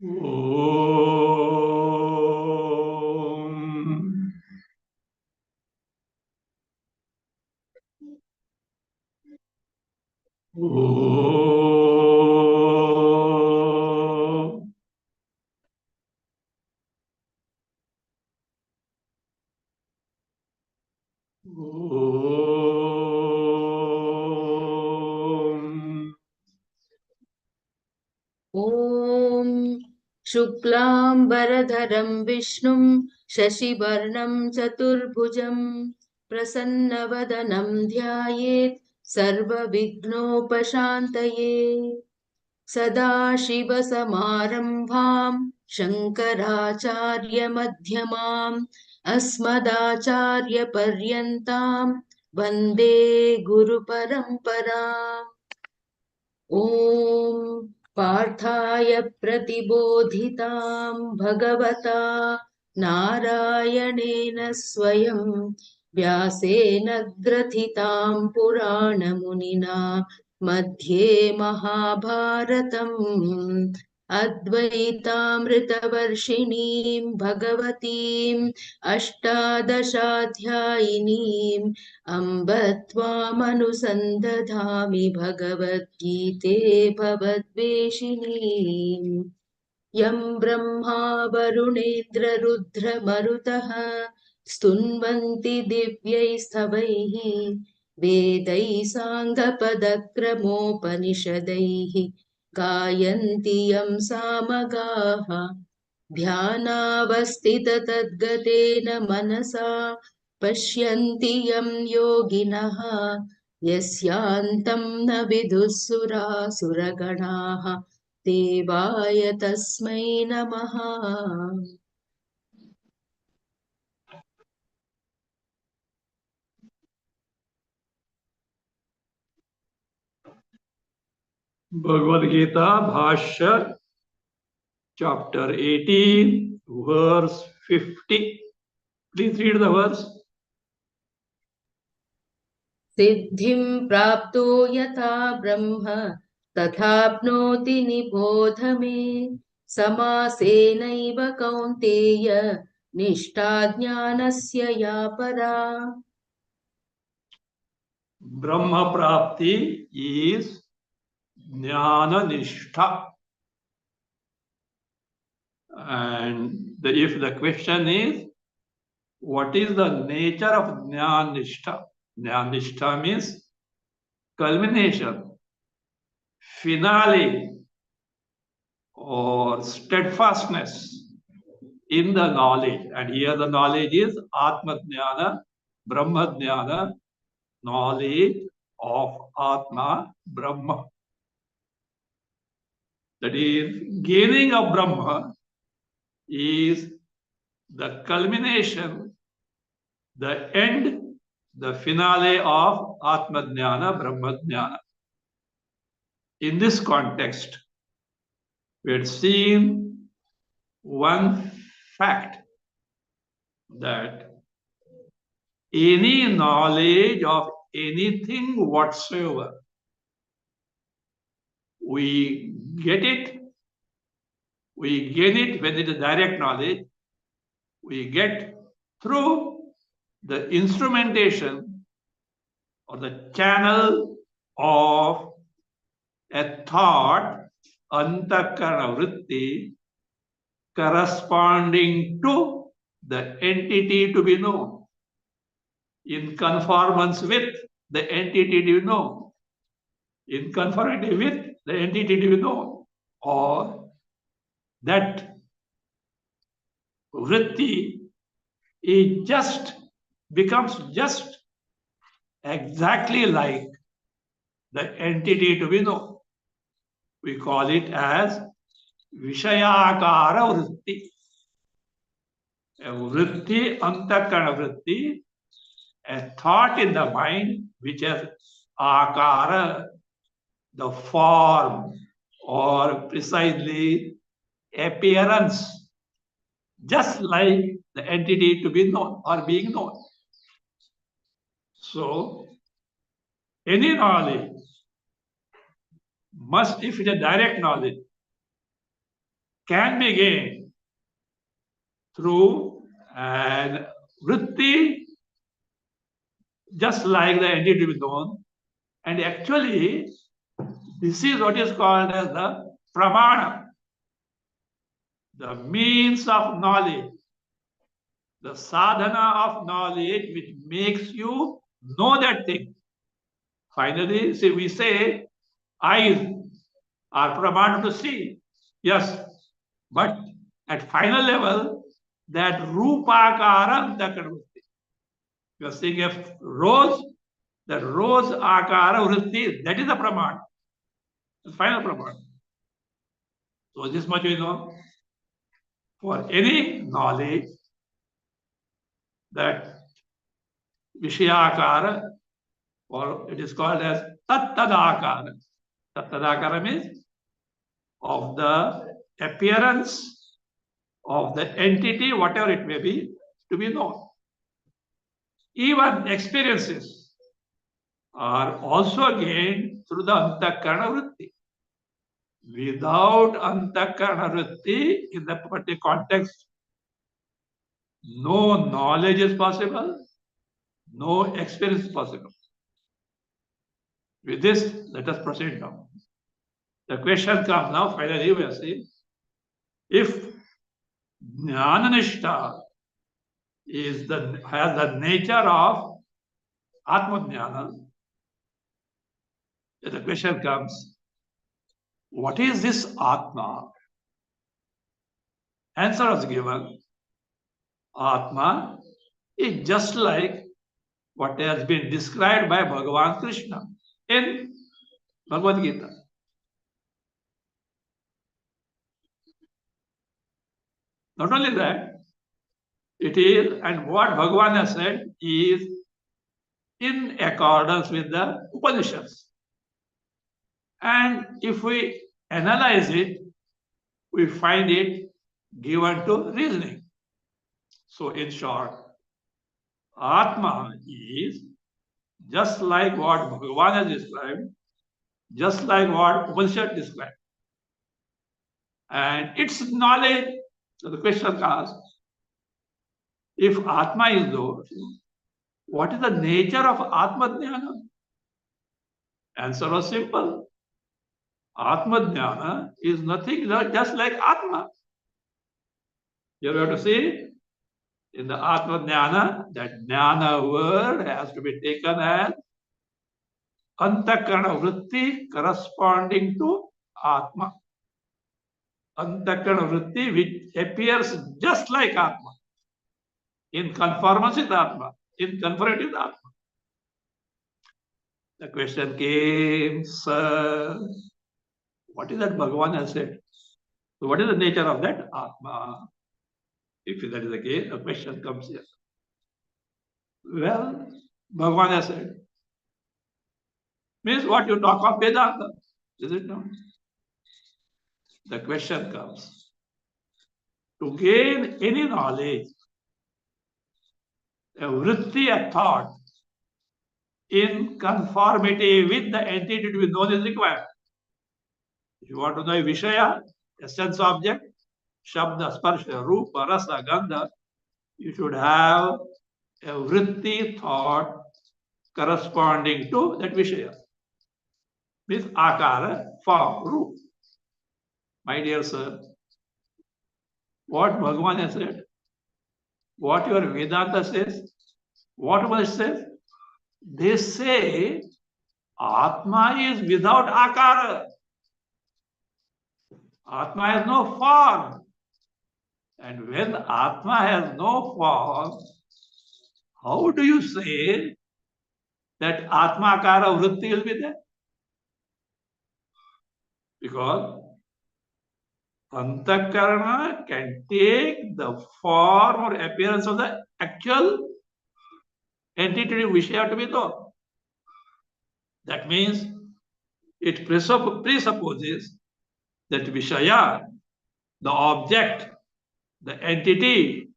Om. Om. Om. ॐ शुक्लाम्बरधरं विष्णुं शशिवर्णं चतुर्भुजं प्रसन्नवदनं ध्यायेत् सर्वविघ्नोपशान्तये सदाशिवसमारम्भां शङ्कराचार्यमध्यमाम् अस्मदाचार्यपर्यन्तां वन्दे गुरुपरम्पराम्। ॐ पार्थाय प्रतिबोधितां भगवता नारायणेन स्वयं व्यासेन ग्रथितां पुराणमुनिना मध्ये महाभारतम् अद्वैतामृतवर्षिणीं भगवतीम् अष्टादशाध्यायिनीम् अम्ब त्वामनुसन्दधामि भगवद्गीते भवद्वेषिणीम् यं ब्रह्मा वरुणेन्द्ररुद्रमरुतः स्तुन्वन्ति दिव्यैस्तवैः वेदैः साङ्गपदक्रमोपनिषदैः गायन्ति यं सामगाः ध्यानावस्थिततद्गतेन मनसा पश्यन्ति यं योगिनः यस्यान्तं न विदुःसुरासुरगणाः देवाय तस्मै नमः। Bhagavad Gita, Bhasya, chapter 18, verse 50. Please read the verse. सिद्धिं प्राप्तो यथा ब्रह्म तथाप्नोति निबोध मे समासेनैव कौन्तेय निष्ठा ज्ञानस्य या परा। Brahma Prapti is Jnana Nishtha. And if the question is, what is the nature of Jnana Nishtha? Jnana Nishtha means culmination, finale, or steadfastness in the knowledge. And here the knowledge is Atma Jnana, Brahma Jnana, knowledge of Atma, Brahma. That is, gaining of Brahma is the culmination, the end, the finale of Atma Jnana, Brahma Jnana. In this context, we had seen one fact that any knowledge of anything whatsoever, we get it, we gain it when it is direct knowledge, we get through the instrumentation or the channel of a thought, antakarana vritti, corresponding to the entity to be known, in conformance with the entity to be known, in conformity with the entity to be known, or that vritti is just, becomes just exactly like the entity to be known. We call it as Vishayakara vritti. A vritti, antakarana vritti, a thought in the mind which has akara, the form, or precisely appearance, just like the entity to be known or being known. So, any knowledge must, if it is a direct knowledge, can be gained through an vritti, just like the entity to be known. And actually, this is what is called as the pramana, the means of knowledge, the sadhana of knowledge which makes you know that thing. Finally, see, we say eyes are pramana to see. Yes, but at final level, that rupakara antakarvritti. You are seeing a rose, that rose akara vritti, that is the pramana, the final pramana. So this much we know. For any knowledge, that vishayakara, or it is called as tattadakara. Tattadakara means of the appearance of the entity, whatever it may be, to be known. Even experiences are also gained through the antakarana vritti. Without antakarana vritti, in the particular context, no knowledge is possible, no experience is possible. With this, let us proceed now. The question comes now, finally, we are saying, if Jnananishta has the nature of Atmajnana, the question comes, what is this Atma? Answer was given. Atma is just like what has been described by Bhagavan Krishna in Bhagavad Gita. Not only that, it is, and what Bhagavan has said is in accordance with the Upanishads. And if we analyze it, we find it given to reasoning. So in short, Atma is just like what Bhagavan has described, just like what Upanishad described. And its knowledge, so the question asks, if Atma is those, what is the nature of Atma Jnana? Answer was simple. Atma Jnana is nothing just like Atma. You have to see in the Atma Jnana, that Jnana word has to be taken as Antakarana vritti corresponding to Atma. Antakarana vritti which appears just like Atma, in conformance with Atma, in conformity with Atma. The question came, sir, what is that Bhagavan has said? So what is the nature of that Atma? If that is the case, the question comes here. Well, Bhagavan has said, means what you talk of Vedanta, is it not? The question comes, to gain any knowledge, a vritti, a thought, in conformity with the entity to be known is required. If you want to know a Vishaya, a sense object, Shabda, Sparsha, Rupa, Rasa, Gandha, you should have a vritti thought corresponding to that Vishaya. Means Akara, form, Rupa. My dear sir, what Bhagavan has said, what your Vedanta says, what Upanishad says, they say Atma is without Akara. Atma has no form. And when Atma has no form, how do you say that Atma Akara Vritti will be there? Because Antakarana can take the form or appearance of the actual entity which have to be known. That means it presupposes that Vishaya, the object, the entity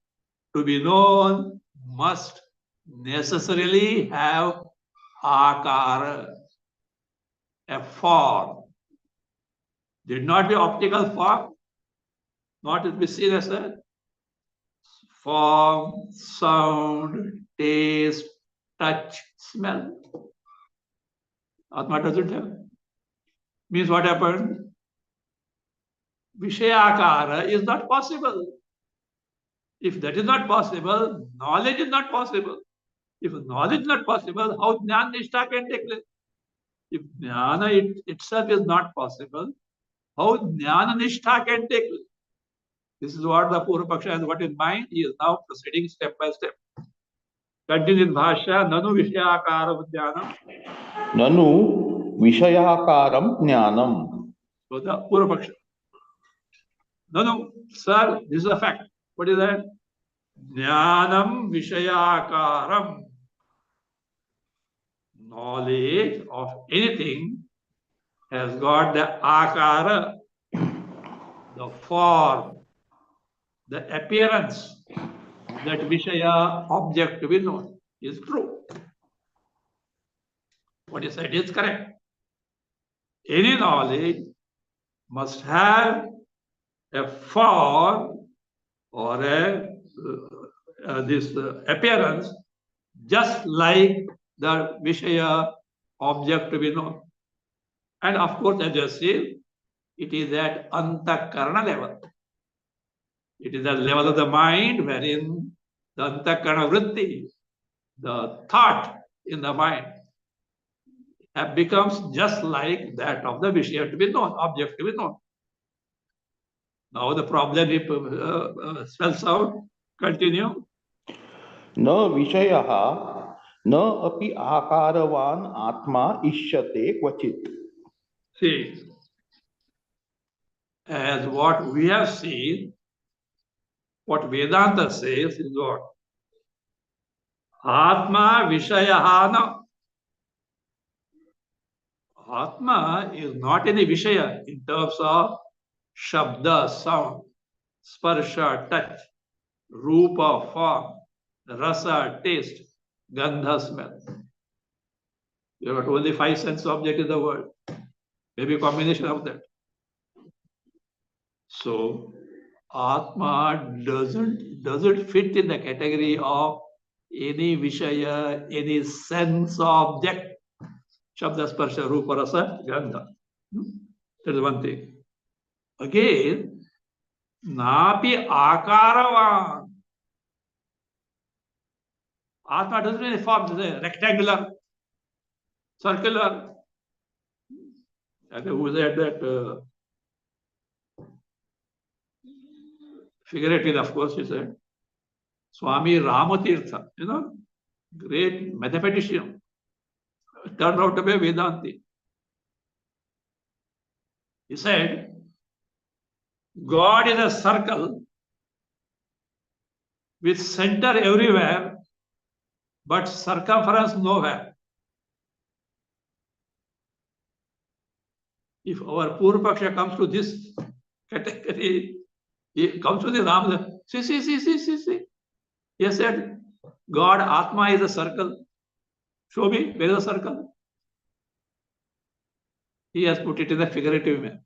to be known must necessarily have Akara, a form. Did not be optical form, not to be seen as a form, sound, taste, touch, smell. Atma doesn't have. Means what happened? Vishayakara is not possible. If that is not possible, knowledge is not possible. If knowledge is not possible, how Jnana Nishtha can take place? If Jnana itself is not possible, how Jnana Nishtha can take place? This is what the Purva Paksha has got in mind. He is now proceeding step by step. Continue in Bhasya, Nanu Vishayakara Jnanam. Nanu Vishayakaram Jnanam. So the Purva Paksha. No, sir, this is a fact. What is that? Jnanam Vishayakaram. Knowledge of anything has got the akara, the form, the appearance, that Vishaya object to be known is true. What you said is correct. Any knowledge must have a form or this appearance just like the Vishaya object to be known. And of course, as I said, it is at Antakarana level. It is the level of the mind wherein the Antakarana vritti, the thought in the mind, becomes just like that of the Vishaya to be known, object to be known. Now the problem spells out. Continue. Na Vishayaha na api akaravan atma ishyate kvachit. See, as what we have seen, what Vedanta says is what? Atma Vishayahana. Atma is not any Vishaya in terms of Shabda, sound, Sparsha, touch, Rupa, form, Rasa, taste, Gandha, smell. There are only 5 sense objects in the world. Maybe a combination of that. So, Atma doesn't fit in the category of any Vishaya, any sense object. Shabda, Sparsha, Rupa, Rasa, Gandha. That is one thing. Again, Napi Akaravan. Atma doesn't mean form, rectangular, circular. And who said that? Figurative, of course, he said. Swami Ramatirtha, great mathematician, turned out to be a Vedanti. He said, God is a circle with center everywhere, but circumference nowhere. If our Purva Paksha comes to this category, he comes to the Ram. See. He said, God, Atma is a circle. Show me, where is the circle? He has put it in a figurative way.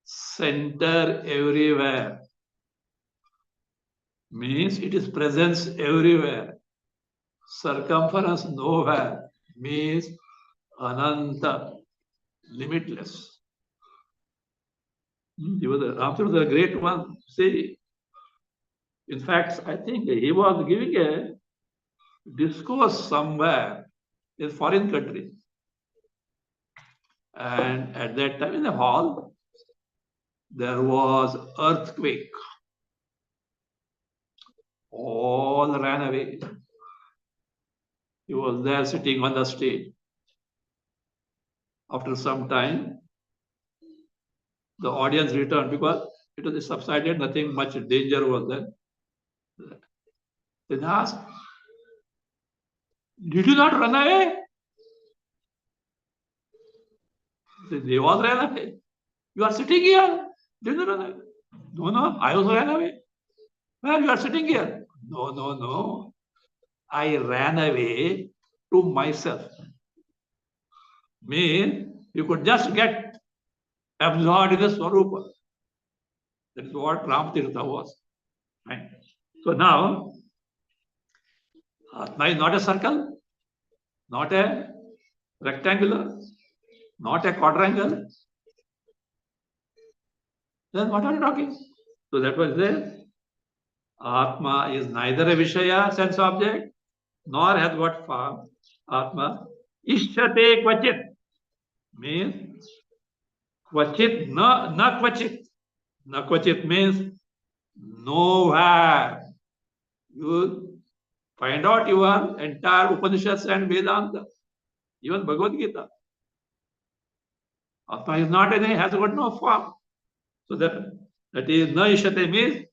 Center everywhere means it is presence everywhere. Circumference nowhere means ananta, limitless. He was a great one. See, in fact, I think he was giving a discourse somewhere in foreign country. And at that time in the hall, there was earthquake. All ran away. He was there sitting on the stage. After some time, the audience returned because it was subsided, nothing much danger was there. Then asked, did you not run away? They all ran away. You are sitting here. Did you run away? No, I also ran away. Well, you are sitting here. No. I ran away to myself. Mean you could just get absorbed in the Swarupa. That is what Ramatirtha was. Right? So now, Atma is not a circle, not a rectangular, not a quadrangle. Then what are you talking? So that was there. Atma is neither a Vishaya, sense object, nor has what form. Atma Ishyate Kvachit means Kvachit, na Kvachit. Na Kvachit means nowhere. You find out your entire Upanishads and Vedanta, even Bhagavad Gita. Atma is not anything, has got no form. So that is na Ishyate means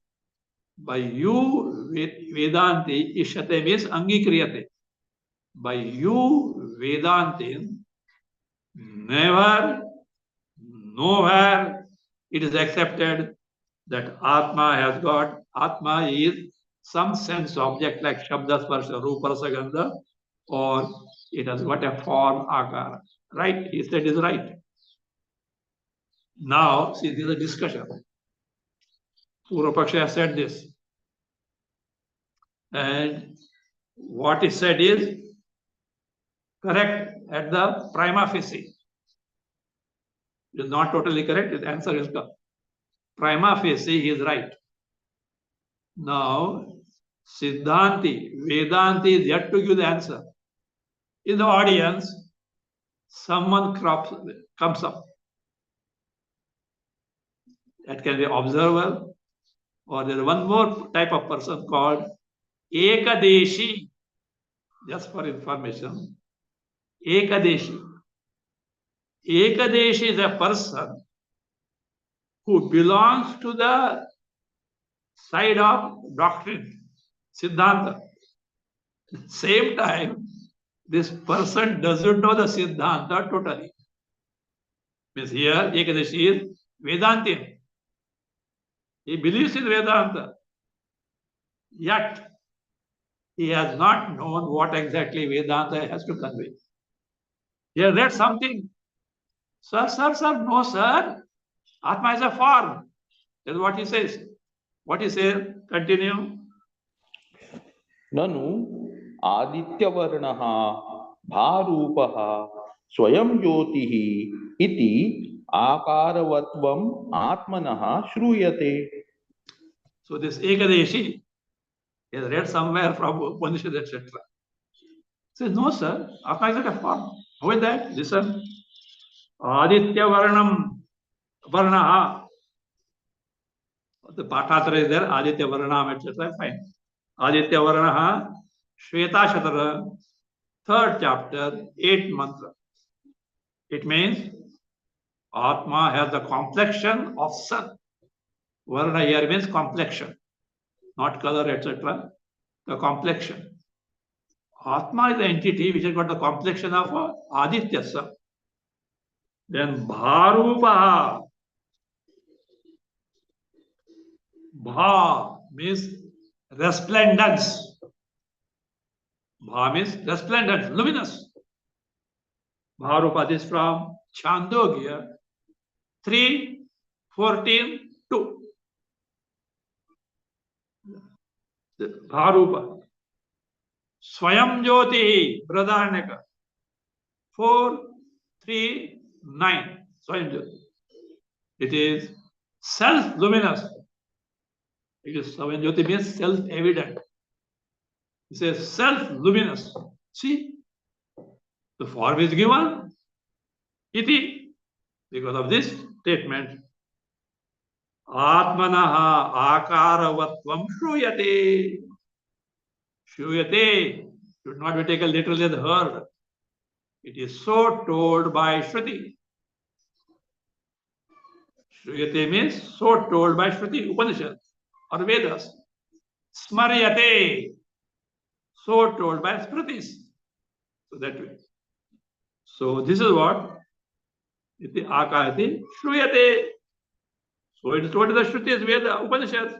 by you Vedanti, Ishyate means Angikriyate. By you Vedanti, never, nowhere it is accepted that Atma is some sense object like Shabda, Sparsha, Rupa, Rasa, Gandha, or it has got a form, Akara. Right? He said is right. Now, see, this is a discussion. Purvapaksha has said this. And what is said is correct at the prima facie. It is not totally correct. The answer is come. Prima facie, he is right. Now, Siddhanti, Vedanti is yet to give the answer. In the audience, someone comes up. That can be observer, or there is one more type of person called Ekadeshi. Just for information, Ekadeshi. Ekadeshi is a person who belongs to the side of doctrine, Siddhanta. Same time, this person doesn't know the Siddhanta totally. Means here, Ekadashi is Vedantin. He believes in Vedanta. Yet, he has not known what exactly Vedanta has to convey. He has read something. Sir, no, sir. Atma is a form. That's what he says. What he says, continue. ननु आदित्यवर्णः भारूपः स्वयं ज्योतिः इति आकारवत्वम् आत्मनः श्रूयते. So this Ekadeshi, he has read somewhere from Upanishad, etc. Says, no, sir, Atma is a form. How is that? Listen. Aditya Varnaha. The Patatra is there, Aditya Varnam, etc. Fine. Aditya Varnaha, Shweta Shatara, 3rd chapter, 8th mantra. It means Atma has the complexion of sun. Varna here means complexion, not color, etc. The complexion. Atma is the entity which has got the complexion of Aditya sun. Then Bharupa. Bha means resplendence. Bha means resplendence, luminous. Bharupa is from Chandogya 3:14-2. Bharupa. Swayam Jyoti, Bradarnaka 4:3-9. Swayam Jyoti. It is self-luminous. It is Swayam Jyoti means self-evident. It says self-luminous. See, the form is given. Iti. Because of this statement, Atmanaha akaravatvam shruyate. Shruyate should not be taken literally as heard. It is so told by Shruti. Shruyate means so told by Shruti, Upanishads or Vedas. Smaryate, so told by Smritis. So that way. So this is what iti akayati shruyate. So it is told in the Shrutis, Veda, Upanishads.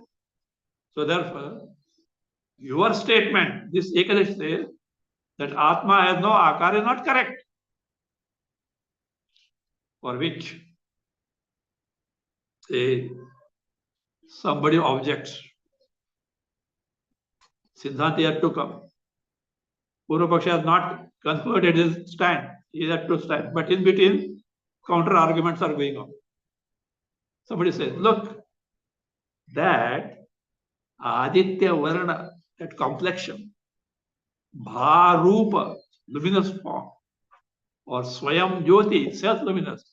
So therefore, your statement, this Ekadash says that Atma has no akar is not correct. For which, say, somebody objects. Siddhanti had to come. Purva has not concluded his stand. He had to stand. But in between, counter arguments are going on. Somebody says, look, that Aditya Varna, that complexion, Bharupa, luminous form, or Swayam Jyoti, self-luminous,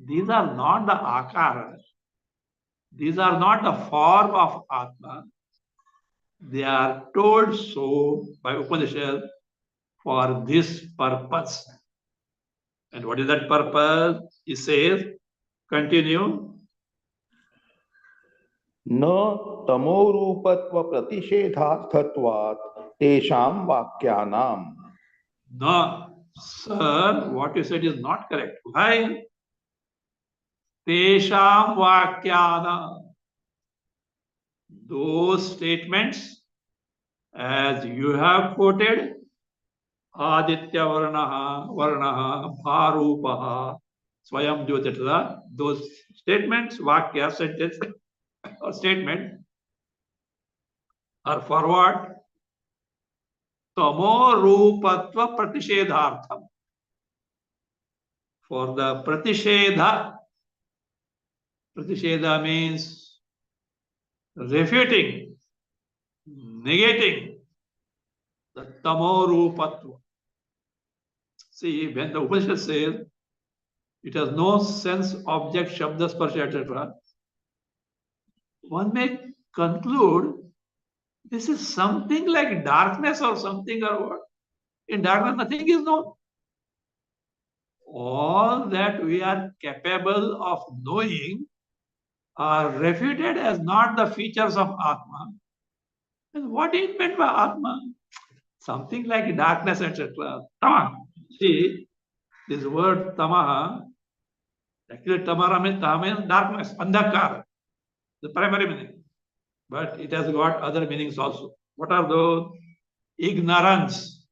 these are not the Akara. These are not the form of Atma. They are told so by Upanishad for this purpose. And what is that purpose? He says, continue. न तमोरूपत्व प्रतिषेधार्थत्वात् तेषां वाक्यानाम्. No, sir, what you said is not correct. Why? Tesham vakyana. Those statements, as you have quoted, Aditya Varnaha, Bharupaha, Swayam Jyotitra, those statements, Vakya, sentence, or statement, are for what? Tamo Rupatva Pratishedhartham. For the Pratishedha, Pratishedha means refuting, negating the Tamo Rupatva. See, when the Upanishad says it has no sense, object, shabda, sparsha, etc., one may conclude this is something like darkness or something or what. In darkness, nothing is known. All that we are capable of knowing are refuted as not the features of Atma. And what is meant by Atma? Something like darkness, etc. Tama. See, this word tamaha, actually tamara means darkness, andhakar, the primary meaning. But it has got other meanings also. What are those? Ignorance.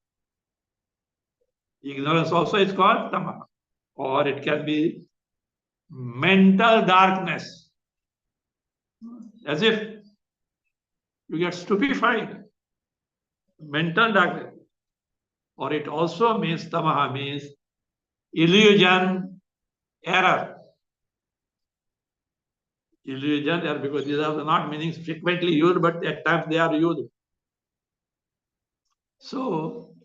Ignorance also is called tamaha. Or it can be mental darkness. As if you get stupefied. Mental darkness. Or it also means, tamaha means illusion, error. Illusion, error, because these are not meanings frequently used, but at times they are used. So,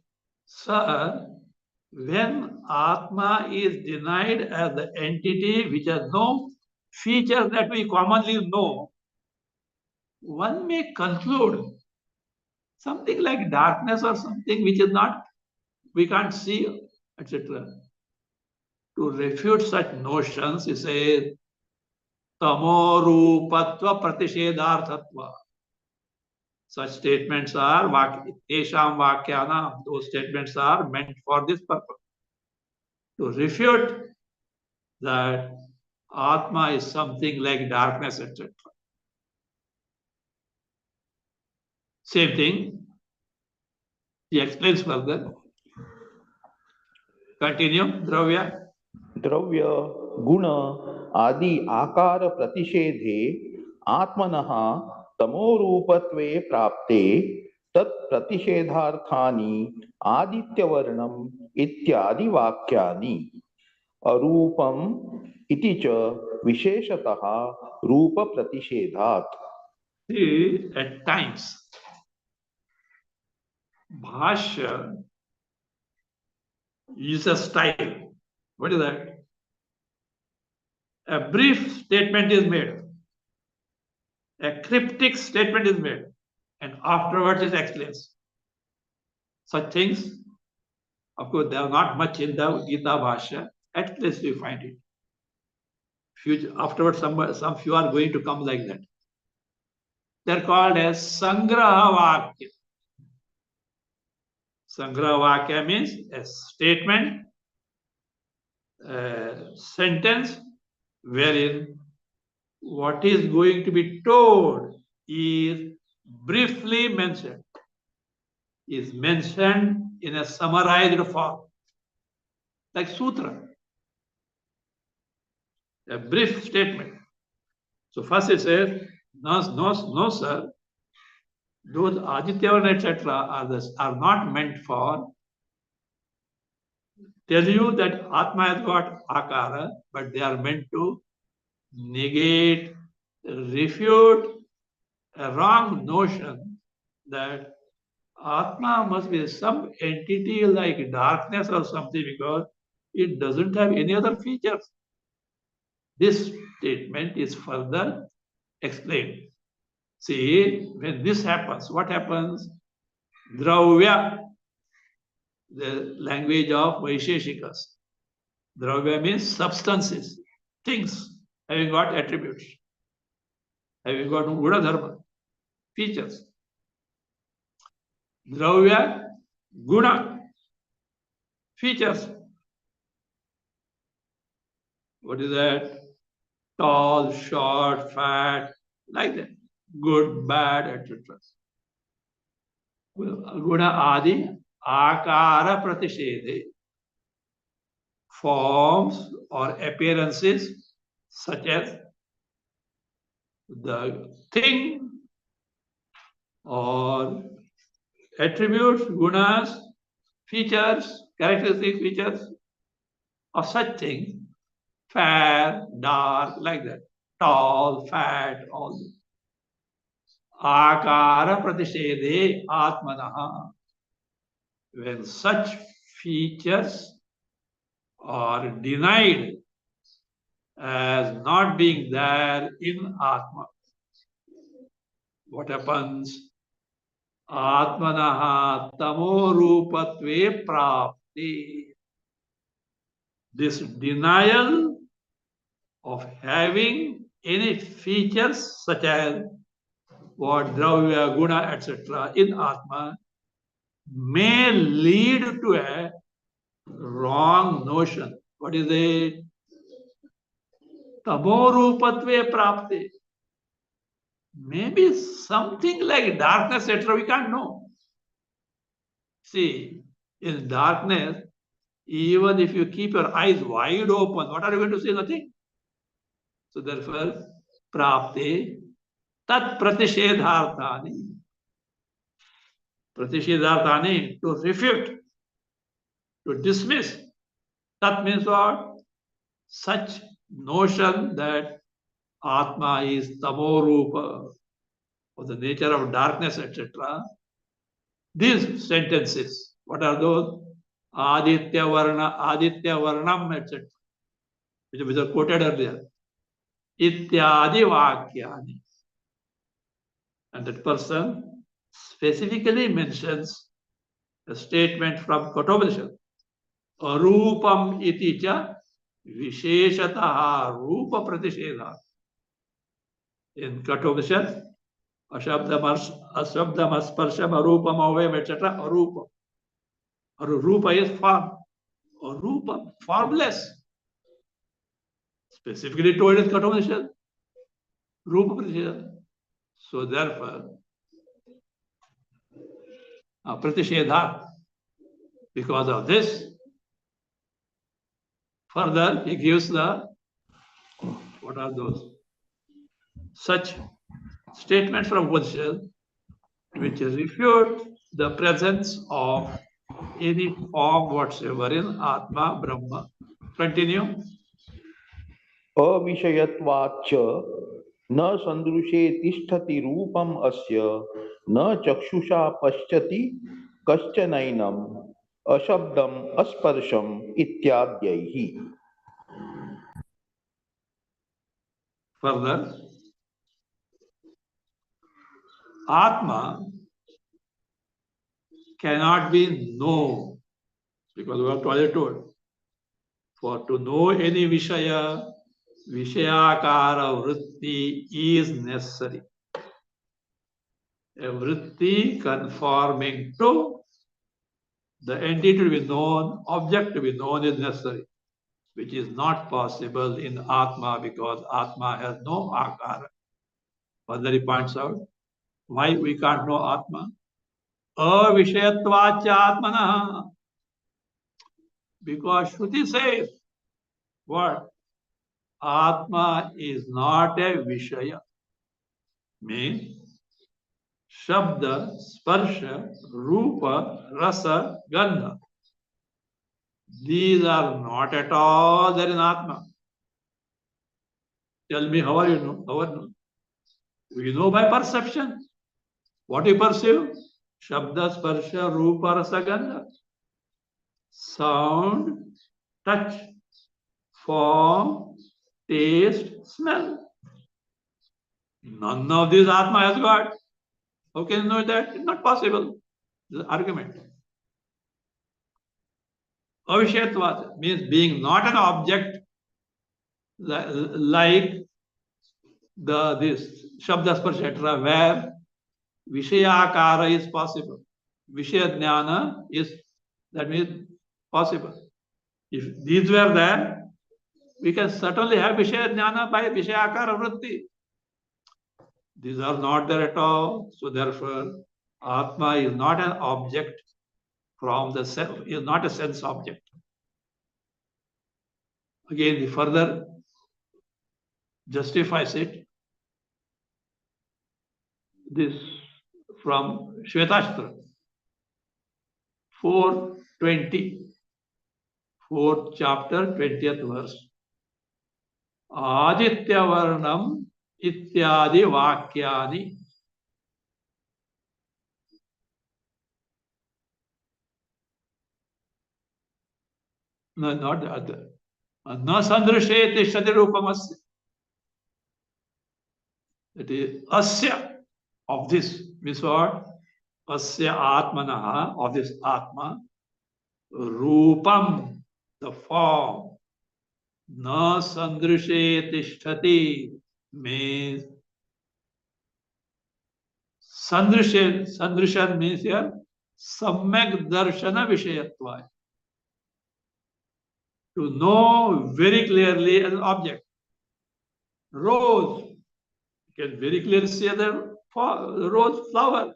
sir, when Atma is denied as the entity which has no features that we commonly know, one may conclude something like darkness or something which is not, we can't see, etc. To refute such notions, he says, tamo rupatva pratishedharthatva. Such statements are tesham vakyana. Those statements are meant for this purpose. To refute that Atma is something like darkness, etc. Same thing. He explains further. Continue, Dravya. द्रव्य गुण आदि आकार प्रतिषेधे आत्मनः तमोरूपत्वे प्राप्ते तत् प्रतिषेधार्थानि आदित्यवर्णम् इत्यादि वाक्यानि. अरूपम् इति च विशेषतः रूप प्रतिषेधात्. See, at times, Bhasya is a style. What is that? A brief statement is made. A cryptic statement is made. And afterwards it explains. Such things, of course, they are not much in the Gita Bhasya. At least you find it. Afterwards, some few are going to come like that. They're called as Sangraha Vakya. Sangraha Vakya means a statement, a sentence, wherein what is going to be told is briefly mentioned, is mentioned in a summarized form, like sutra, a brief statement. So first it says, no, sir. Those Adityavarna, etc. are not meant for tell you that Atma has got Akara, but they are meant to negate, refute a wrong notion that Atma must be some entity like darkness or something because it doesn't have any other features. This statement is further explained. See, when this happens, what happens? Dravya, the language of Vaisheshikas. Dravya means substances, things having got attributes, having got Guna Dharma, features. Dravya, Guna, features. What is that? Tall, short, fat, like that. Good, bad, etc. Guna Adi, Akara Pratishede. Forms or appearances such as the thing or attributes, gunas, features, characteristic features of such things, fair, dark, like that, tall, fat, all this. Akara pratishede atmanaha. When such features are denied as not being there in Atma, what happens? Atmanaha tamo rupatve prapti. This denial of having any features such as what dravya, guna, etc. in Atma may lead to a wrong notion. What is it? Tamo rupatve prapti. Maybe something like darkness, etc. We can't know. See, in darkness, even if you keep your eyes wide open, what are you going to see? Nothing. So therefore, prapte tat pratishedharthani. Pratishedharthani, to refute, to dismiss. Tat means what? Such notion that Atma is tamorupa, or the nature of darkness, etc. These sentences, what are those? Aditya Varnam, etc. Which are quoted earlier. Ityadi Vakyani. And that person specifically mentions a statement from Kathopanishad. Arupam iti cha visheshataha rupa pratishedha. In Kathopanishad, ashabdam asparsham arupam avayam, etc. Arupam. Rupa is form. Arupam, formless. Specifically told in Kathopanishad. Rupa pratishedha. So therefore, pratishedha. Because of this, further he gives the, what are those? Such statements from Upanishad which refute the presence of any form whatsoever in Atma, Brahma. Continue. अविषयत्वाच्च न सन्दृशे तिष्ठति रूपम अस्य न चक्षुषा पश्यति कश्चनैनम अशब्दम अस्पर्शम इत्याद्यैहि. Further, Atma cannot be known because we are already told. For to know any Vishaya, Vishayakara vritti is necessary. A vritti conforming to the entity to be known, object to be known is necessary, which is not possible in Atma because Atma has no Akara. Further he points out why we can't know Atma. Avishayatvacha Atmana. Because Shruti says, what? Atma is not a Vishaya. Means Shabda, Sparsha, Rupa, Rasa, Gandha. These are not at all there in Atma. Tell me, how are you know? How are you? We know by perception. What you perceive? Shabda, Sparsha, Rupa, Rasa, Gandha. Sound, touch, form, taste, smell. None of these Atma has got. How can you know that? It's not possible. This is argument. Avishayatvat means being not an object like this Shabda Sparsha, etc., where Vishayakara is possible. Vishaya Jnana is, that means, possible. If these were there, we can certainly have Vishaya Jnana by Vishayakara Vritti. These are not there at all. So therefore, Atma is not an object from the self, is not a sense object. Again, he further justifies it. This from Shvetashtra, 420, 4th chapter, 20th verse. Aditya Varnam ityadi vakyani. No, not the other. Na sandrishe tishtati rupamasya. It is asya, of this. Means what? Asya atmanaha, of this atma. Rupam, the form. Na sandrishe tishtati means sandrishan means here samyak darshana vishayatva. To know very clearly an object. Rose, you can very clearly see the rose flower.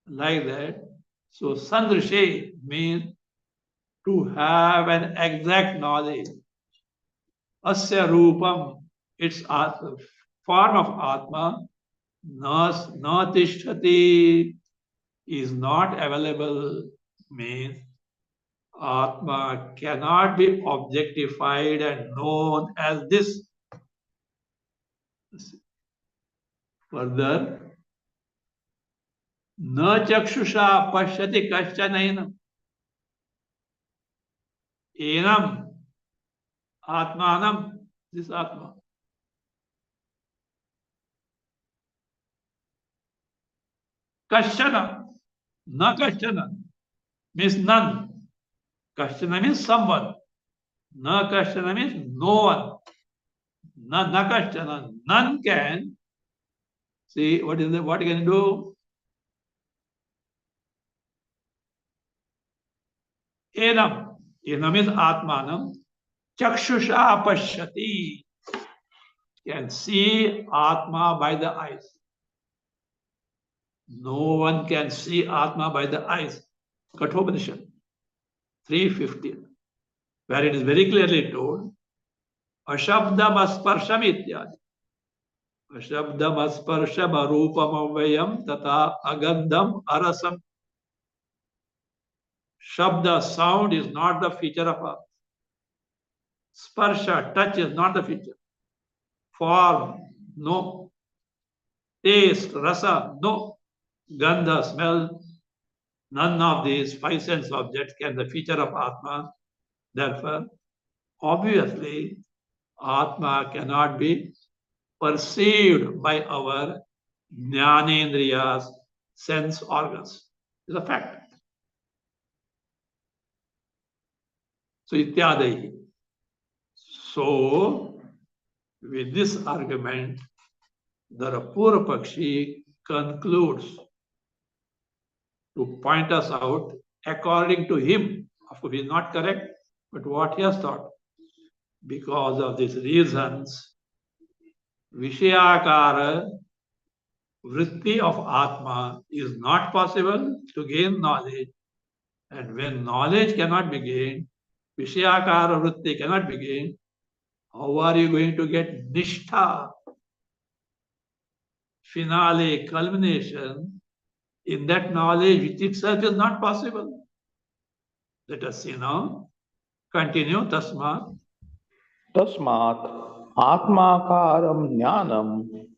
Like that. So sandrishe means to have an exact knowledge. Asya rupam, its form of Atma, na tishtati, is not available, means Atma cannot be objectified and known as this. Further, na chakshusha pashyati kaschanainam. Enam Atmanam, this Atma. Kashana, na kashana, means none. Kashana means someone. Na kashana means no one. Na kashana, none can. See, what is the, what can you do? Enam. Enam is Atmanam. Chakshusha pashyati. Can see Atma by the eyes. No one can see Atma by the eyes. Kathopanishad 3:15, where it is very clearly told, Ashabdam asparsham ityadi. Ashabdam asparsham arupam avayam tata agandham arasam. Shabda, sound, is not the feature of a sparsha, touch is not the feature. Form, no. Taste, rasa, no. Gandha, smell, none of these five sense objects can be the feature of Atma. Therefore, obviously, Atma cannot be perceived by our jnanendriyas, sense organs. It's a fact. So, ityadahi. So, with this argument, the Purva Pakshi concludes to point us out, according to him, of course he is not correct, but what he has thought. Because of these reasons, Vishayakara vritti of Atma is not possible to gain knowledge. And when knowledge cannot be gained, Vishayakara vritti cannot be gained, How are you going to get nishtha, finale, culmination in that knowledge which itself is not possible? Let us see now. Continue. Tasmat. तस्मात् आत्माकारं ज्ञानम्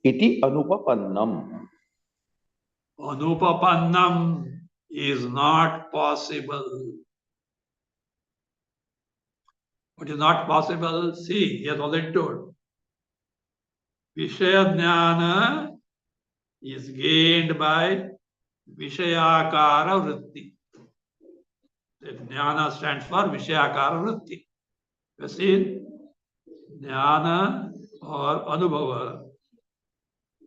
इति अनुपपन्नम्. Anupapannam is not possible. What is not possible? See, he has already told. Vishaya jnana is gained by Vishayakara vritti. The jnana stands for Vishayakara vritti. You see, jnana or anubhava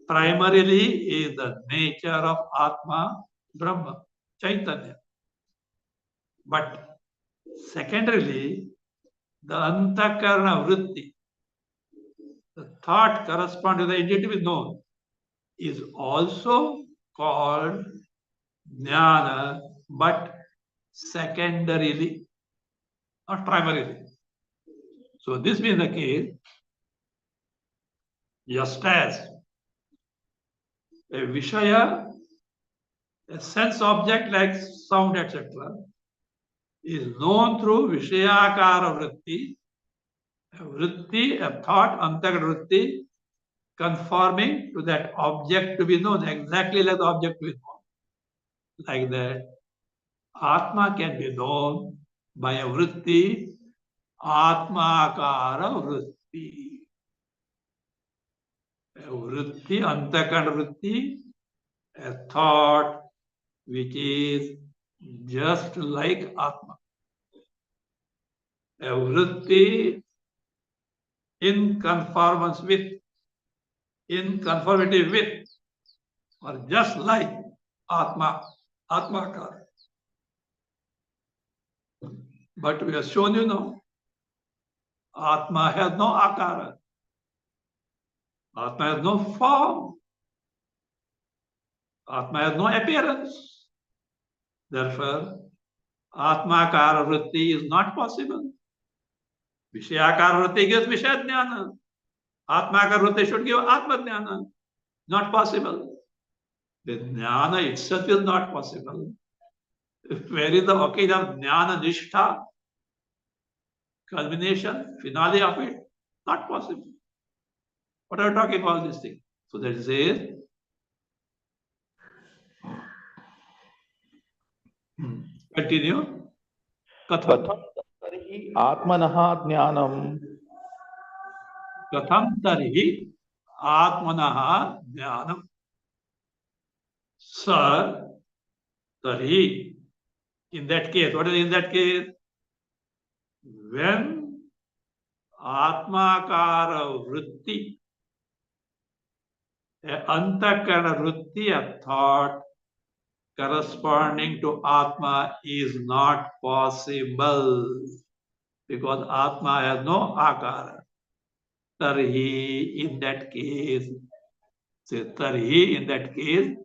primarily is the nature of Atma, Brahma, Chaitanya. But secondarily, the antakarana vritti, the thought corresponding to the entity with known, is also called jnana, but secondarily, not primarily. So this being the case, just as a Vishaya, a sense object like sound, etc., is known through Vishayakara vritti, a vritti, a thought, antakara vritti, conforming to that object to be known, exactly like the object to be known. Like that, Atma can be known by a vritti, Atmakara vritti. A vritti, antakara vritti, a thought which is just like Atma. A vritti in conformance with, in conformity with, or just like Atma, Atmakar. But we have shown you now, Atma has no Akara. Atma has no form. Atma has no appearance. Therefore, Atmakara vritti is not possible. Vishayakara vritti gives Vishayajnana. Atmakara vritti should give Atmajnana. Not possible. The jnana itself is not possible. Where is the occasion of jnana nishtha? Culmination, finale of it? Not possible. What are you talking about this thing? So that says, continue. कथं Katham. तर्हि आत्मनः ज्ञानं Katham tarhi atmanaha jnanam. Sir, tarhi. In that case, what is in that case? When atmakara vritti, a antakarana vritti, a thought corresponding to Atma is not possible because Atma has no Akara. Tarhi, in that case, say Tarhi, in that case,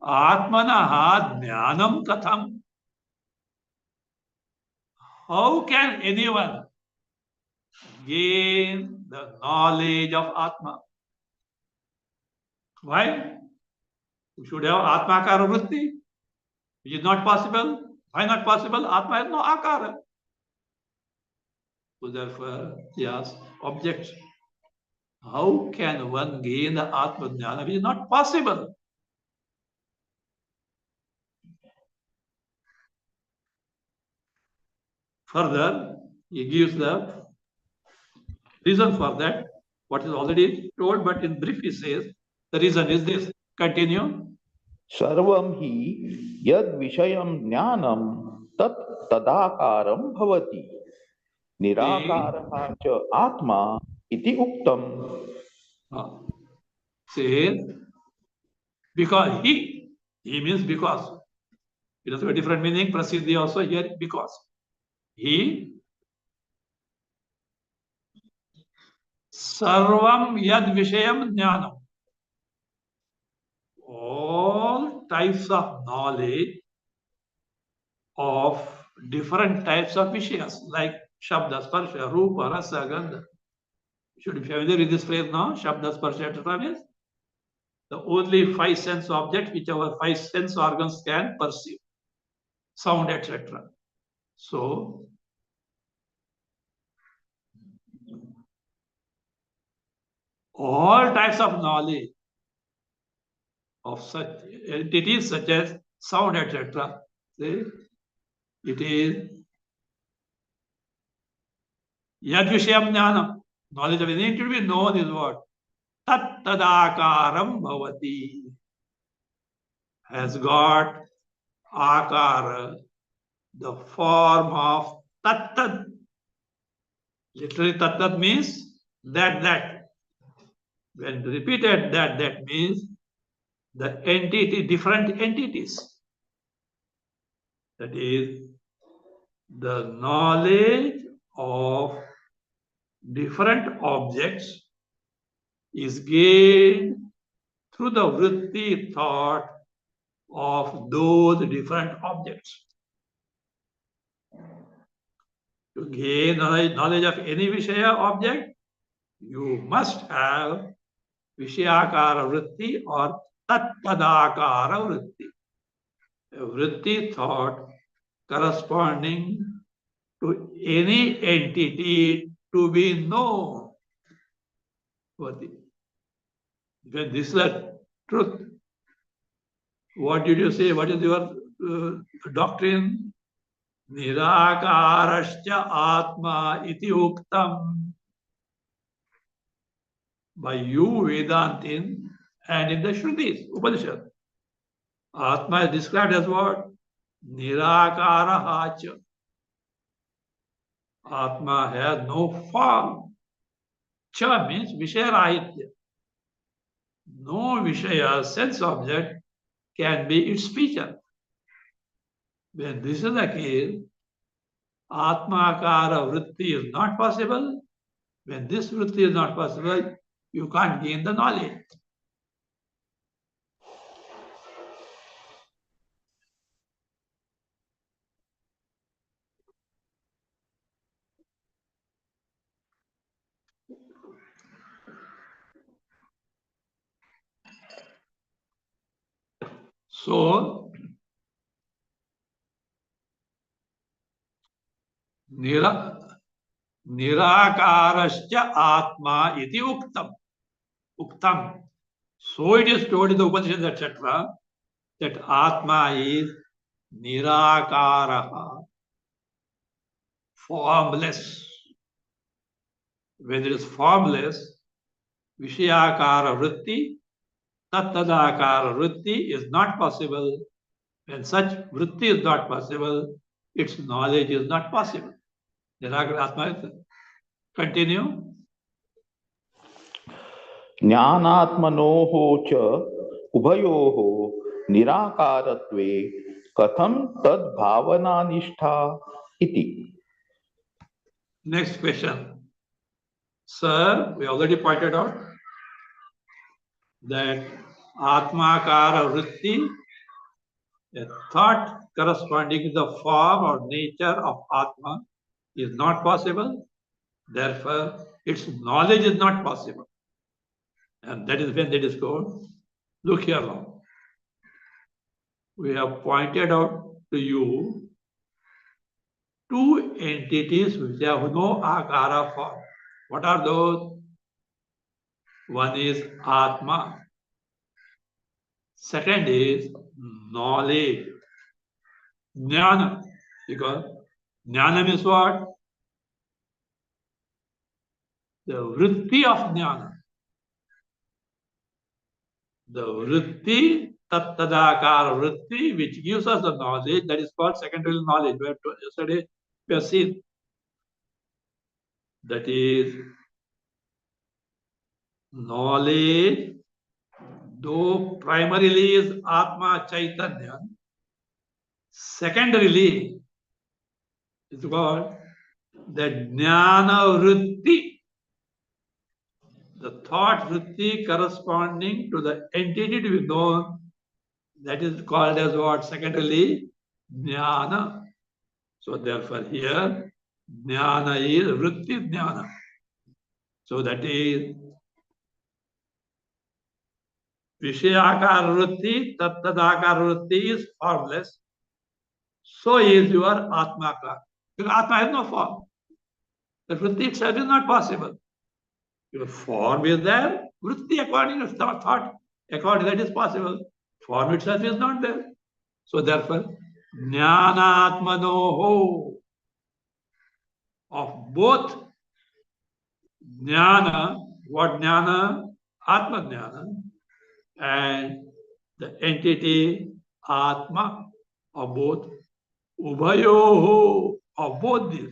Atmanaha Jnanam Katham. How can anyone gain the knowledge of Atma? Why? You should have Atmakara vritti, which is not possible. Why not possible? Atma has no Akara. So therefore, yes, objects. How can one gain the Atma Jnana, which is not possible? Further, he gives the reason for that, what is already told, but in brief he says, the reason is this. Continue. सर्वं हि यद् विषयं ज्ञानं तत् तदाकारं भवति निराकारः च आत्मा इति उक्तम्. Says, because he means because. It has a different meaning, prasiddhi also here, because. He, sarvam yad vishayam jnanam. All types of knowledge of different types of Vishayas like Shabda, Sparsha, Rupa, Rasa, Gandha. You should be familiar with this phrase now. Shabda, Sparsha, etc. means the only five sense objects which our five sense organs can perceive, sound, etc. So, all types of knowledge of such entities such as sound, etc. It is Yad Vishayam Jnanam. Knowledge of anything to be known is what? Tat Tadakaram Bhavati. Has got Akara, the form of Tat. Literally Tat means that. When repeated that means the entity, different entities. That is the knowledge of different objects is gained through the vritti thought of those different objects. To gain knowledge of any Vishaya object, you must have Vishayakara vritti or Tatpadakara vritti. A vritti thought corresponding to any entity to be known. When this is the truth, what did you say? What is your doctrine? Nirakarascha Atma iti uktam. By you, Vedantin, and in the Shrutis, Upanishad. Atma is described as what? Nirakarahacha. Atma has no form. Cha means Vishayarahitya. No Vishaya, sense object, can be its feature. When this is the case, Atmakara vritti is not possible. When this vritti is not possible, you can't gain the knowledge. So, Nirakarascha Atma iti uktam. Uktam. So it is told in the Upanishads, etc., that Atma is Nirakaraha, formless. When it is formless, Vishayakara vritti, Tattadakara vritti is not possible. When such vritti is not possible, its knowledge is not possible. Nirakara Atma. Continue. ज्ञानात्मनोः च उभयोः निराकारत्वे कथं तद्भावनानिष्ठा इति. Next question. Sir, we already pointed out that Atmakara vritti, a thought corresponding to the form or nature of Atma, is not possible. Therefore, its knowledge is not possible. And that is when it is called. Look here now. We have pointed out to you two entities which have no Akara form. What are those? One is Atma. Second is knowledge. Jnana. Because Jnana means what? The vritti of Jnana. The vritti, tattadakara vritti, which gives us the knowledge, that is called secondary knowledge. Yesterday we have seen. That is knowledge, though primarily is Atma Chaitanya, secondarily is called the Jnana vritti. The thought vritti corresponding to the entity to be known, that is called as what? Secondarily, jnana. So therefore here, jnana is vritti jnana. So that is Vishayakar vritti, tattadakar vritti is formless. So is your Atmakar. Because Atma has no form. The vritti itself is not possible. Your form is there, vritti according to thought, according to that is possible. Form itself is not there. So therefore, jnanatmanoho, of both jnana, what jnana? Atma jnana, and the entity Atma, of both, ubhayoho, of both these,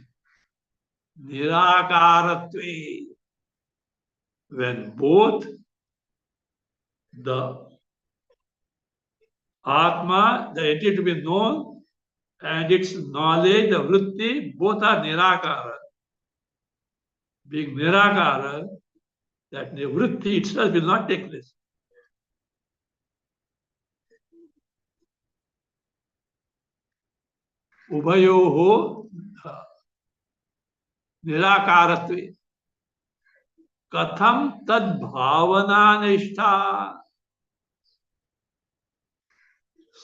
nirakaratve, when both the Atma, the entity to be known, and its knowledge, the vritti, both are nirakara. Being nirakara, that the vritti itself will not take place. Ubhayoho nirakaratve. Katham tad bhavana nishtha.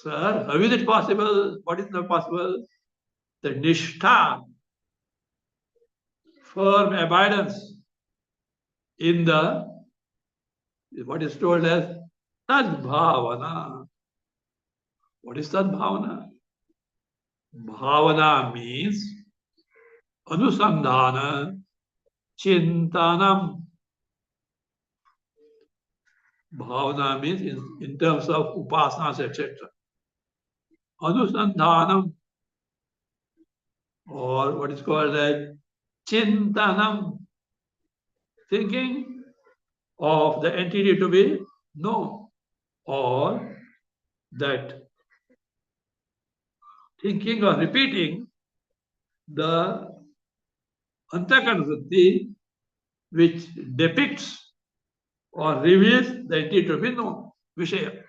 Sir, how is it possible? What is not possible? The nishtha, firm abidance in the, what is told as tad bhavana. What is tad bhavana? Bhavana means anusandhana, chintanam. Bhavana means in terms of upasanas, etc. Anusandhanam, or what is called as chintanam, thinking of the entity to be known, or that thinking or repeating the antakana vritti which depicts or reveals the entity to be known, Vishaya.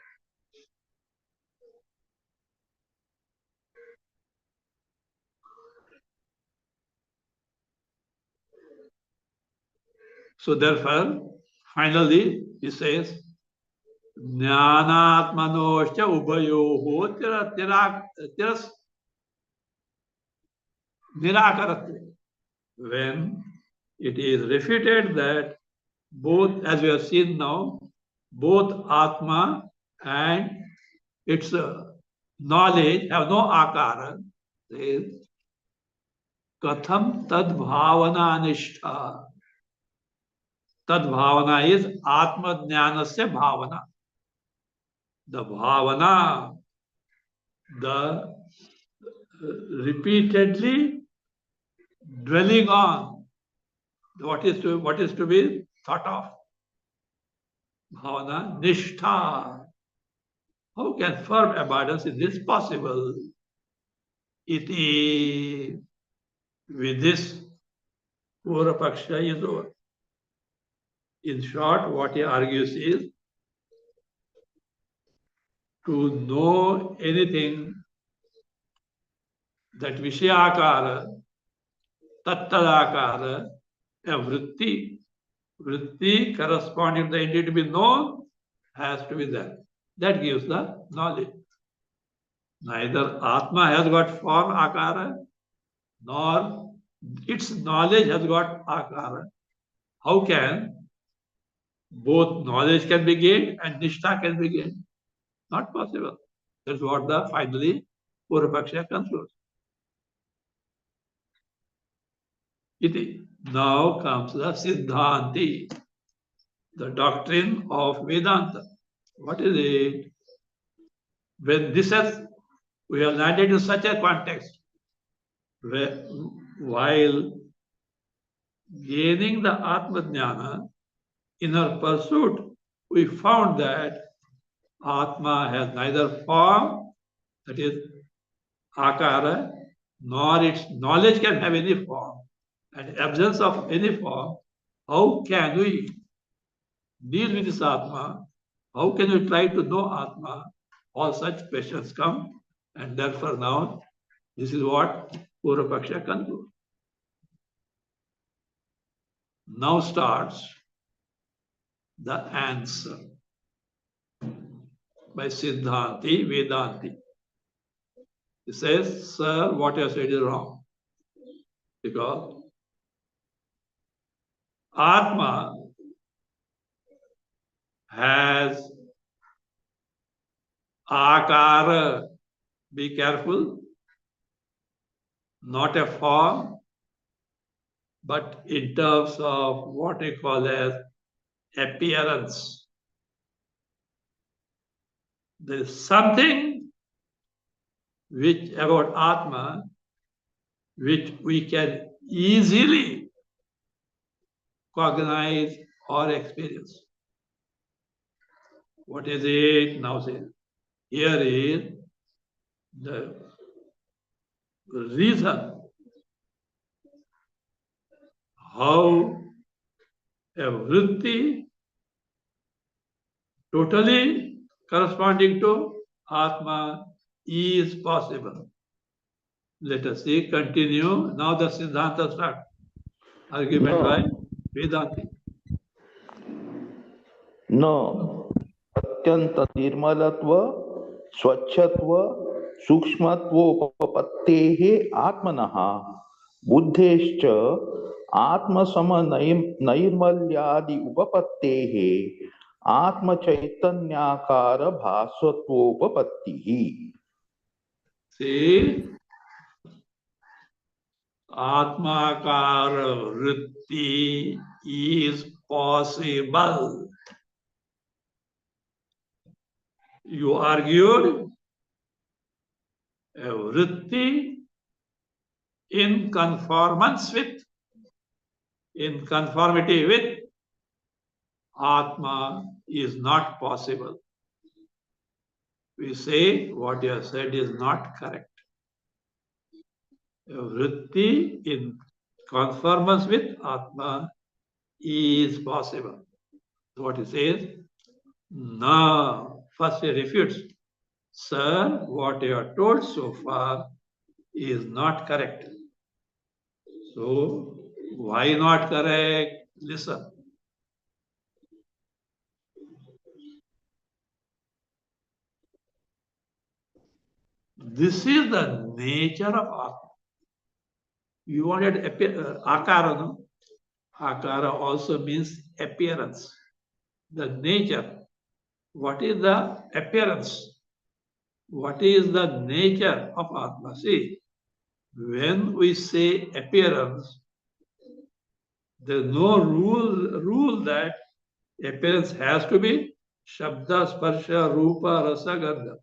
So therefore, finally, he says, Jnanatmanoscha ubayoho tiras nirakaratve. When it is refuted that both, as we have seen now, both Atma and its knowledge have no akara, says, Katham tad bhavana nishtha. Tad bhavana is Atma jnanasya bhavana. The bhavana, the repeatedly dwelling on what is to be thought of. Bhavana nishtha. How can firm abidance in this possible? Iti. With this, Purapaksha is over. In short, what he argues is to know anything that Vishayakara, Tattadakara, a vritti corresponding to the entity to be known has to be there. That gives the knowledge. Neither Atma has got form akara, nor its knowledge has got akara. How can both knowledge can be gained and nishtha can be gained? Not possible. That's what the finally Purapaksha concludes. Iti. Now comes the Siddhanti, the doctrine of Vedanta. What is it? When this has, we have landed in such a context, where, while gaining the Atma Jnana, in our pursuit, we found that Atma has neither form, that is akara, nor its knowledge can have any form. And absence of any form, how can we deal with this Atma? How can we try to know Atma? All such questions come, and therefore now, this is what Purva-paksha concludes. Now starts the answer by Siddhanti Vedanti. He says, sir, what you have said is wrong. Because Atma has akara, be careful, not a form, but in terms of what we call as appearance. There is something which about Atma which we can easily cognize or experience. What is it? Now say, here is the reason how a vritti totally corresponding to Atma is possible. Let us see, continue. Now the Siddhanta start. Argument by Vedanti. न अत्यंत निर्मलत्व स्वच्छत्व सूक्ष्मत्वोपपत्तेः आत्मनः बुद्धेश्च आत्मसमनैर्मल्यादि उपपत्तेः आत्मचैतन्याकार भासत्वोपपत्तिः. See, Atmakara vritti is possible. You argued a vritti in conformity with Atma is not possible. We say what you have said is not correct. A vritti in conformance with Atma is possible. What he says, no. First he refutes. Sir, what you are told so far is not correct. So, why not correct? Listen. This is the nature of Atma. You wanted akara, no? Akara also means appearance. The nature. What is the appearance? What is the nature of Atma? See, when we say appearance, there is no rule that appearance has to be Shabda, Sparsha, Rupa, Rasa, Gandha.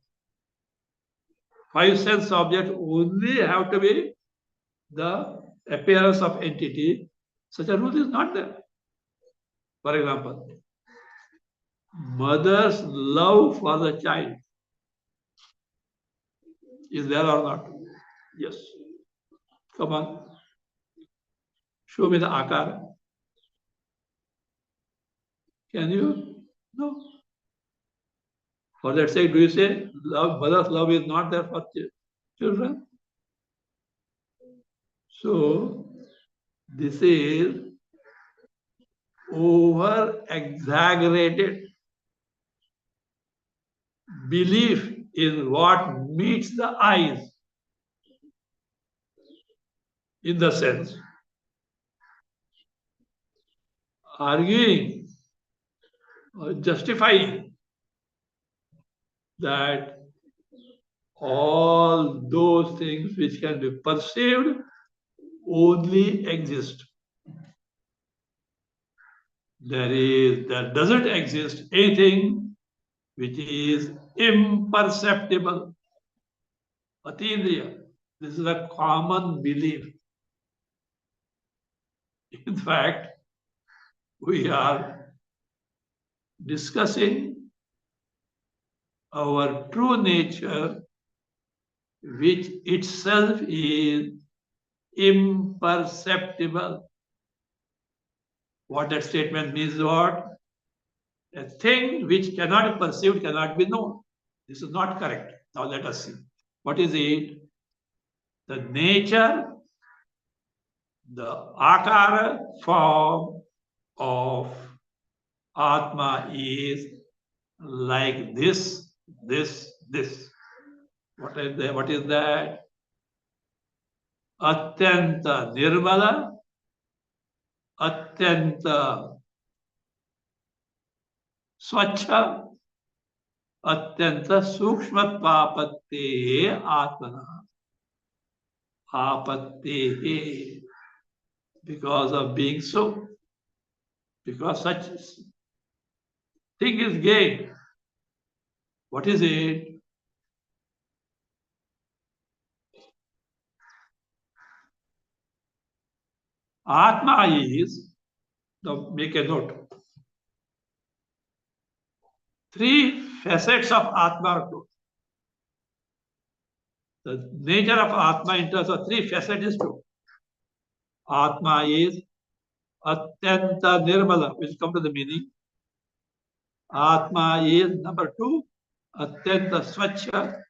5 sense objects only have to be the appearance of entity. Such a rule is not there. For example, mother's love for the child is there or not? Yes. Come on. Show me the akara. Can you? No. For that sake, do you say mother's love is not there for children? So, this is over exaggerated belief in what meets the eyes, in the sense arguing or justifying that all those things which can be perceived only exist. There doesn't exist anything which is imperceptible. Atindriya. This is a common belief. In fact, we are discussing our true nature, which itself is imperceptible. What that statement means, what? A thing which cannot be perceived cannot be known. This is not correct. Now let us see. What is it? The nature The akara form of Atma is like this, this. What is that? Atyanta nirmala, atyanta swachha, atyanta sukshmatvapatte atmana. Apatte, because of being so, because such thing is gained. What is it? Atma is, now make a note, three facets of Atma are true. The nature of Atma in terms of three facets is true. Atma is Atyanta Nirmala, which come to the meaning. Atma is number two, Atyanta Swachha.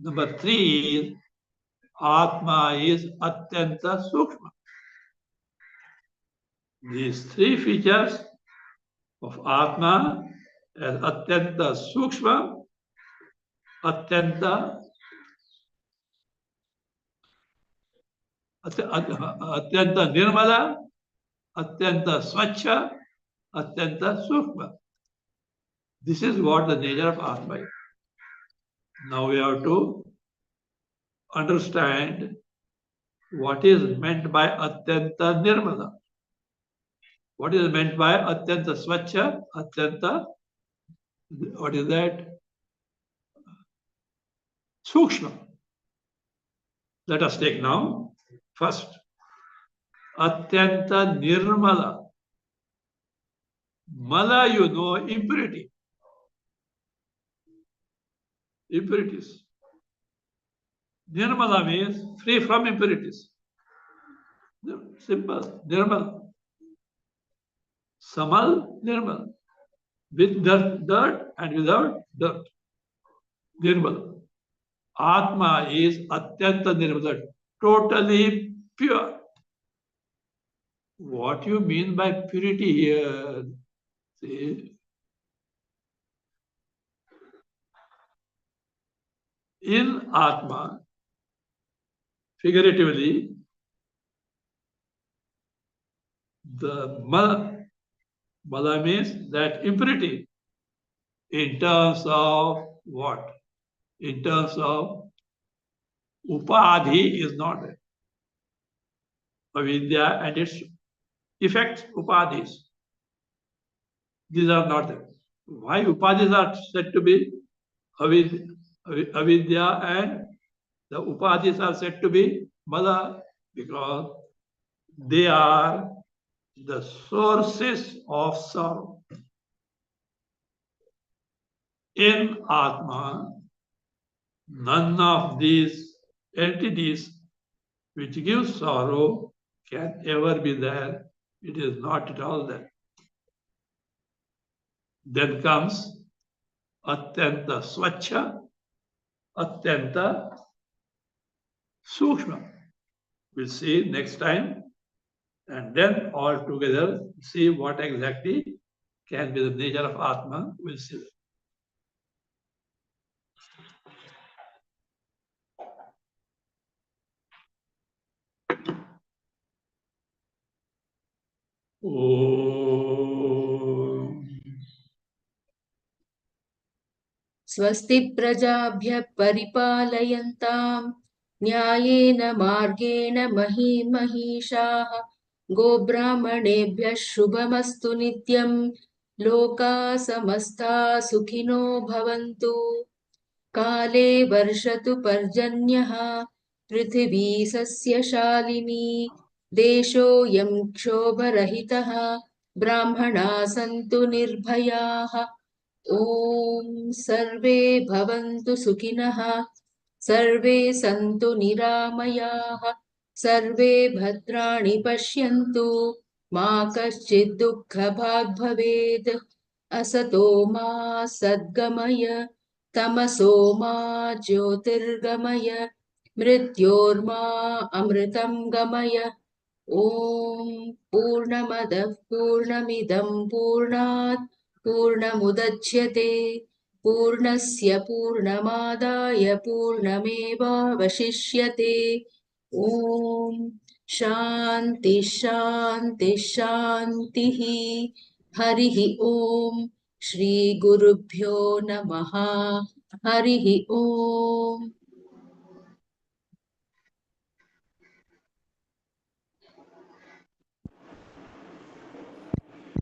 Number three is Atma is Atyanta Sukshma. These three features of Atma as Atyanta Sukshma, Atyanta Nirmala, Atyanta Swachha, Atyanta Sukshma. This is what the nature of Atma is. Now we have to understand what is meant by Atyanta Nirmala. What is meant by Atyanta Swachha, Atyanta, what is that? Sukshma. Let us take now first Atyanta Nirmala. Mala, you know, impurity. Impurities. Nirmala means free from impurities. Simple. Nirmal. Samal, Nirmal. With dirt and without dirt. Nirmal. Atma is Atyanta Nirmala. Totally pure. What you mean by purity here? See, in Atma, figuratively, the mala means that impurity in terms of what? In terms of upadhi is not there. Avidya and its effects, upadhis. These are not there. Why upadhis are said to be avidya and the upadhis are said to be mala? Because they are the sources of sorrow. In Atma, none of these entities which give sorrow can ever be there. It is not at all there. Then comes Atyanta Swachha, Atyanta Sukshma. We'll see next time. And then all together see what exactly can be the nature of Atma. We'll see that. Om. स्वस्ति प्रजाभ्यः परिपालयन्ताम् न्यायेन मार्गेण महीं महिषाः गोब्राह्मणेभ्यः शुभमस्तु नित्यम् लोकाः समस्ताः सुखिनो भवन्तु काले वर्षतु पर्जन्यः पृथिवी सस्यशालिनी देशोऽयं क्षोभरहितः ब्राह्मणाः सन्तु निर्भयाः ॐ सर्वे भवन्तु सुखिनः सर्वे सन्तु निरामयाः सर्वे भद्राणि पश्यन्तु मा कश्चित् दुःखभाग् भवेत् असतो मा सद्गमय तमसो मा ज्योतिर्गमय मृत्योर्मा अमृतं गमय ॐ पूर्णमदः पूर्णमिदं पूर्णात् पूर्णमुदच्यते पूर्णस्य पूर्णमादाय पूर्णमेवावशिष्यते ॐ शान्ति शान्ति शान्तिः हरिः ॐ श्रीगुरुभ्यो नमः हरिः ॐ